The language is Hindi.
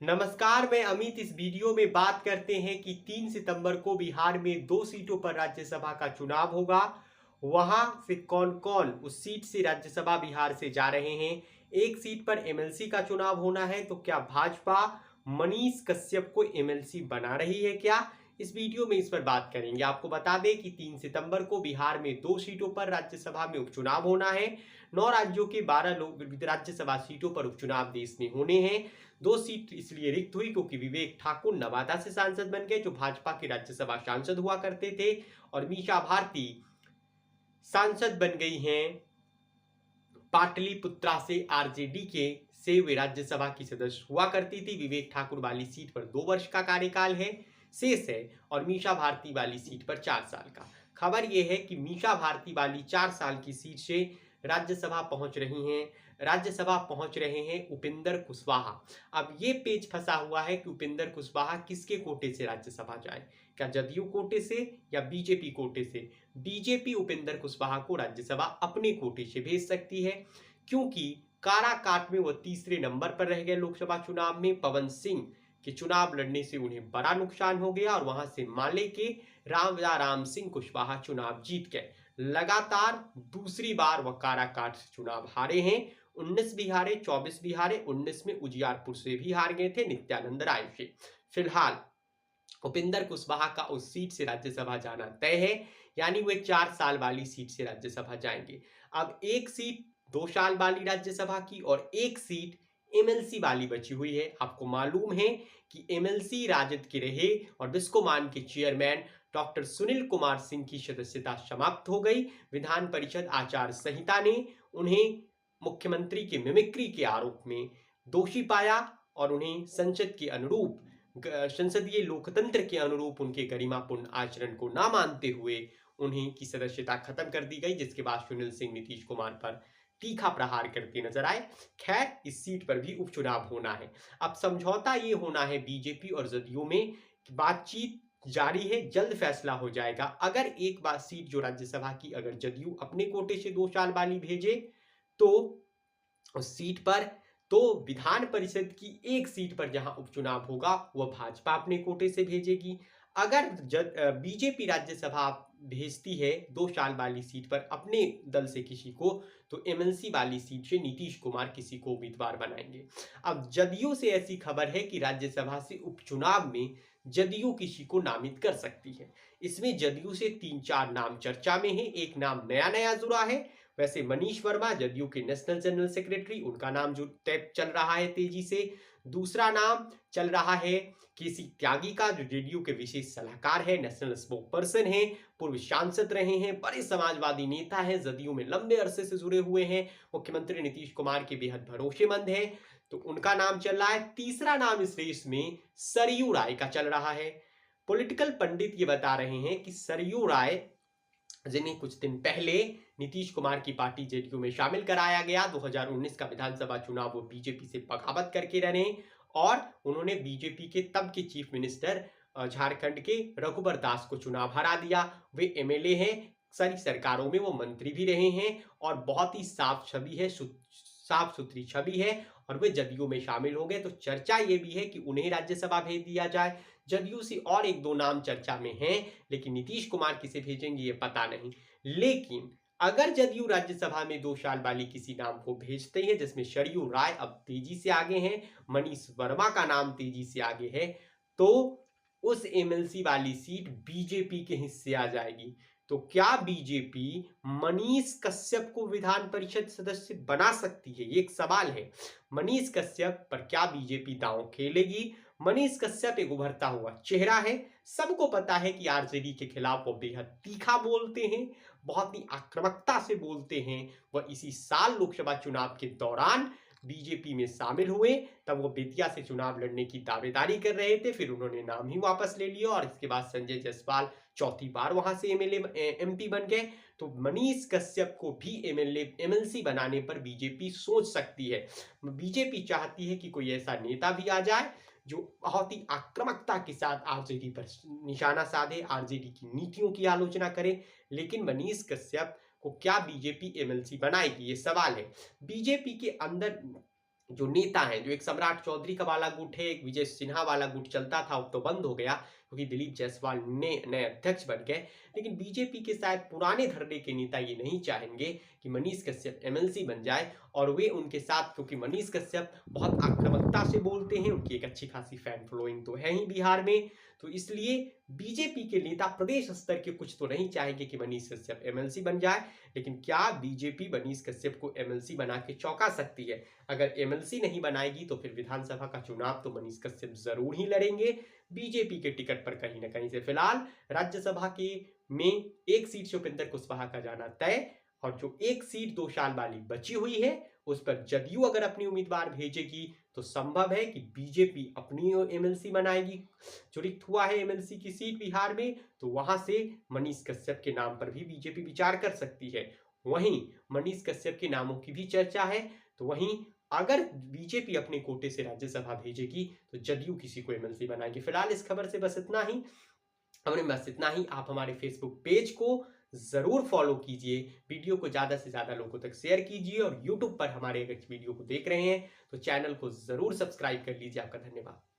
नमस्कार, मैं अमित। इस वीडियो में बात करते हैं कि 3 सितंबर को बिहार में 2 सीटों पर राज्यसभा का चुनाव होगा। वहां से कौन-कौन उस सीट से राज्यसभा बिहार से जा रहे हैं। एक सीट पर एमएलसी का चुनाव होना है, तो क्या भाजपा मनीष कश्यप को एमएलसी बना रही है क्या? इस वीडियो में इस पर बात करेंगे। आपको बता दें कि 3 सितंबर को बिहार में 2 सीटों पर राज्यसभा में उपचुनाव होना है। 9 राज्यों के 12 लोग राज्यसभा सीटों पर उपचुनाव देश में होने हैं। 2 सीट इसलिए रिक्त हुई क्योंकि विवेक ठाकुर नवादा से सांसद बन गए, जो भाजपा के राज्यसभा सांसद हुआ करते थे, और मीसा भारती सांसद बन गई हैं पाटलिपुत्रा से आरजेडी के से वे राज्यसभा की सदस्य हुआ करती थी। विवेक ठाकुर वाली सीट पर 2 वर्ष का कार्यकाल है शेष है, और मीसा भारती वाली सीट पर 4 साल का। खबर यह है कि मीसा भारती वाली 4 साल की सीट से राज्यसभा पहुंच रहे हैं उपेंद्र कुशवाहा। अब ये पेच फंसा हुआ है कि उपेंद्र कुशवाहा किसके कोटे से राज्यसभा जाए, क्या जदयू कोटे से या बीजेपी कोटे से? बीजेपी उपेंद्र कुशवाहा को राज्यसभा अपने कोटे से भेज सकती है, क्योंकि काराकाट में वो तीसरे नंबर पर रह गए लोकसभा चुनाव में। पवन सिंह के चुनाव लड़ने से उन्हें बड़ा नुकसान हो गया, और वहां से माले के राम सिंह कुशवाहा चुनाव जीत गए। लगातार दूसरी बार वह काराकाट से चुनाव हारे हैं। 19 भी हारे, 24 भी हारे, 19 में उजियारपुर से भी हार गए थे नित्यानंद राय से। फिलहाल उपेंद्र कुशवाहा का उस सीट से राज्यसभा जाना तय है, यानी वे 4 साल वाली सीट से राज्यसभा जाएंगे। अब एक सीट 2 साल वाली राज्यसभा की और एक सीट एमएलसी वाली बची हुई है। आपको मालूम है कि एमएलसी राजद के रहे और बिस्कोमान के चेयरमैन डॉक्टर सुनील कुमार सिंह की सदस्यता समाप्त हो गई। विधान परिषद आचार संहिता ने उन्हें मुख्यमंत्री के मिमिक्री के आरोप में दोषी पाया और उन्हें संसदीय लोकतंत्र के अनुरूप उनके गरिमापूर्ण आचरण को ना मानते हुए उन्हें की सदस्यता खत्म कर दी गई, जिसके बाद सुनील सिंह नीतीश कुमार पर तीखा प्रहार करते नजर आए। खैर, इस सीट पर भी उपचुनाव होना है। अब समझौता ये होना है बीजेपी और जदयू में, बातचीत जारी है, जल्द फैसला हो जाएगा। अगर एक बार सीट जो राज्यसभा की अगर जदयू अपने कोटे से 2 साल वाली भेजे, तो उस सीट पर तो विधान परिषद की एक सीट पर जहां उपचुनाव होगा वह भाजपा अपने कोटे से भेजेगी। अगर बीजेपी राज्यसभा भेजती है 2 साल वाली सीट पर अपने दल से किसी को, तो एमएलसी वाली सीट से नीतीश कुमार किसी को उम्मीदवार बनाएंगे। अब जदयू से ऐसी खबर है कि राज्यसभा से उपचुनाव में जदयू किसी को नामित कर सकती है। इसमें जदयू से 3-4 नाम चर्चा में है। एक नाम नया जुड़ा है। वैसे मनीष वर्मा जदयू के नेशनल जनरल सेक्रेटरी, उनका नाम जो तय चल रहा है तेजी से। दूसरा नाम चल रहा है केसी त्यागी का, जो जेडीयू के विशेष सलाहकार है, नेशनल स्पोक पर्सन है, पूर्व सांसद रहे हैं, बड़े समाजवादी नेता हैं, जदयू में लंबे अरसे से जुड़े हुए हैं, मुख्यमंत्री नीतीश कुमार के बेहद भरोसेमंद हैं, तो उनका नाम चल रहा है। तीसरा नाम इस रेस में सरयू राय का चल रहा है। पॉलिटिकल पंडित ये बता रहे हैं कि सरयू राय, जिन्हें कुछ दिन पहले नीतीश कुमार की पार्टी जेडीयू में शामिल कराया गया, 2019 का विधानसभा चुनाव वो बीजेपी से बगावत करके रहे, और उन्होंने बीजेपी के तब के चीफ मिनिस्टर झारखंड के रघुबर दास को चुनाव हरा दिया। वे एमएलए हैं, सारी सरकारों में वो मंत्री भी रहे हैं, और बहुत ही साफ सुथरी छवि है, और वे जदयू में शामिल हो गए। तो चर्चा ये भी है कि उन्हें राज्यसभा भेज दिया जाए। जदयू से और 1-2 नाम चर्चा में हैं, लेकिन नीतीश कुमार किसे भेजेंगे ये पता नहीं। लेकिन अगर जदयू राज्यसभा में 2 साल वाली किसी नाम को भेजते हैं, जिसमें सरयू राय अब तेजी से आगे हैं, मनीष वर्मा का नाम तेजी से आगे है, तो उस एमएलसी वाली सीट बीजेपी के हिस्से आ जाएगी। तो क्या बीजेपी मनीष कश्यप को विधान परिषद सदस्य बना सकती है? ये एक सवाल है। मनीष कश्यप पर क्या बीजेपी दांव खेलेगी? मनीष कश्यप एक उभरता हुआ चेहरा है। सबको पता है कि आरजेडी के खिलाफ वो बेहद तीखा बोलते हैं, बहुत ही आक्रामकता से बोलते हैं। वह इसी साल लोकसभा चुनाव के दौरान बीजेपी में शामिल हुए, तब वो बेतिया से चुनाव लड़ने की दावेदारी कर रहे थे, फिर उन्होंने नाम ही वापस ले लिया, और इसके बाद संजय जायसवाल चौथी बार वहां से एमपी बन गए। तो मनीष कश्यप को भी एमएलसी बनाने पर बीजेपी सोच सकती है। बीजेपी चाहती है कि कोई ऐसा नेता भी आ जाए जो बहुत ही आक्रामकता के साथ आरजेडी पर निशाना साधे, आरजेडी की नीतियों की आलोचना करे। लेकिन मनीष कश्यप को क्या बीजेपी एमएलसी बनाएगी, ये सवाल है। बीजेपी के अंदर जो नेता हैं, जो एक सम्राट चौधरी का वाला गुट है, एक विजय सिन्हा वाला गुट चलता था, अब तो बंद हो गया क्योंकि दिलीप जायसवाल ने नए अध्यक्ष बन गए। लेकिन बीजेपी के शायद पुराने धरने के नेता ये नहीं चाहेंगे कि मनीष कश्यप एमएलसी बन जाए, और वे उनके साथ, क्योंकि मनीष कश्यप बहुत आक्रामकता से बोलते हैं, उनकी एक अच्छी खासी फैन फॉलोइंग तो है ही बिहार में, तो इसलिए बीजेपी के नेता प्रदेश स्तर के कुछ तो नहीं चाहेंगे कि मनीष कश्यप एमएलसी बन जाए। लेकिन क्या बीजेपी मनीष कश्यप को एमएलसी बना के चौंका सकती है? अगर एमएलसी नहीं बनाएगी तो फिर विधानसभा का चुनाव तो मनीष कश्यप जरूर ही लड़ेंगे बीजेपी के टिकट पर कहीं ना कहीं से। फिलहाल राज्यसभा के में एक सीट से उपेंद्र कुशवाहा का जाना तय, और जो एक सीट 2 साल वाली बची हुई है उस पर जदयू अगर अपनी उम्मीदवार भेजेगी तो संभव है कि बीजेपी अपनी एमएलसी बनाएगी। जो रिक्त हुआ है एमएलसी की सीट बिहार में, तो वहां से मनीष कश्यप के नाम पर भी बीजेपी विचार कर सकती है। वहीं मनीष कश्यप के नामों की भी चर्चा है, तो वहीं अगर बीजेपी अपने कोटे से राज्यसभा भेजेगी तो जदयू किसी को एमएलसी बनाएगी। फिलहाल इस खबर से बस इतना ही। आप हमारे फेसबुक पेज को जरूर फॉलो कीजिए, वीडियो को ज्यादा से ज्यादा लोगों तक शेयर कीजिए, और यूट्यूब पर हमारे अगर वीडियो को देख रहे हैं तो चैनल को जरूर सब्सक्राइब कर लीजिए। आपका धन्यवाद।